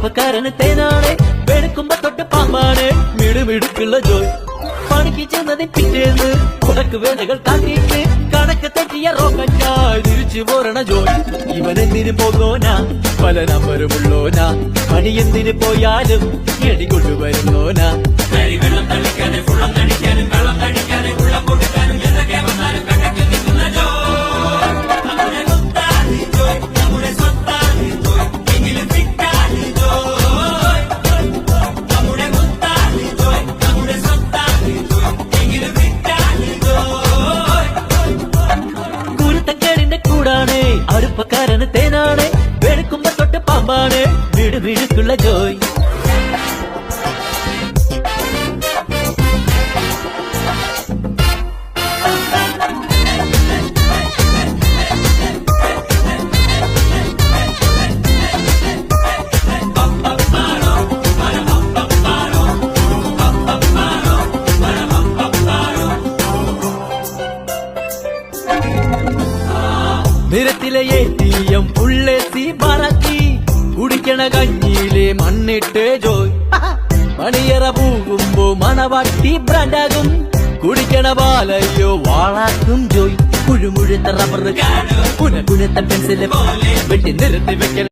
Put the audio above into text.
അടുപ്പക്കാരന് തേനാണ്, വെളുക്കുമ്പോ തൊട്ട് പാമ്പാണ്, മിടുമിടുക്കുള്ള ജോയ്. പണിക്ക് ചെന്നതിന് പിറ്റേന്ന് കുടക്ക് വേലകൾ കാട്ടിയിട്ട് കണക്ക് തെറ്റിയ റോക്കറ്റായി തിരിച്ചു പോരണ ജോയ്. ഇവനെന്തിന് പോകോനാ, പല നമ്പരുമുള്ളോനാ, പണി എന്തിന് പോയാലും എടികൊണ്ടുവരുന്നോനാ. വെള്ളം തളിക്കാനും വെള്ളം തടിക്കാനും വെള്ളം തടിക്കാനും വെള്ളം കൊടുക്കാനും എന്തൊക്കെ വന്നാലും കണക്ക് നിൽക്കുന്ന ജോയ്. നമ്മുടെ സ്വത്താണ് ജോയ്, നമ്മുടെ സ്വത്താണ് ജോയ്, എങ്കിലും ഫിറ്റാണ് ജോയ്. നമ്മുടെ സ്വത്താണ് ജോയ്, നമ്മുടെ സ്വത്താണ് ജോയ്, എങ്കിലും ഫിറ്റാണ് ജോയ്. കുരുത്തക്കേടിന്റെ കൂടാണ്, അടുപ്പക്കാരന് തേനാണ്, വെളുക്കുമ്പോ തൊട്ട് പാമ്പാണ്, മിടുമിടുക്കുള്ള ജോയ്. നിരത്തിലെ ATM ഉള്ളെത്തി മറക്കി, കുടിക്കണ കഞ്ഞിയിലെ മണ്ണിട്ട് ജോയ്. മണിയറ പോകുമ്പോ മണവാട്ടി ബ്രാൻഡാകും, കുടിക്കണ പാലയോ വാളാക്കും ജോയ്. കുഴുമുഴുത്ത റബ്ബർ, കുനകുനത്ത പെൻസില് വെട്ടി നിരത്തി വെക്കണ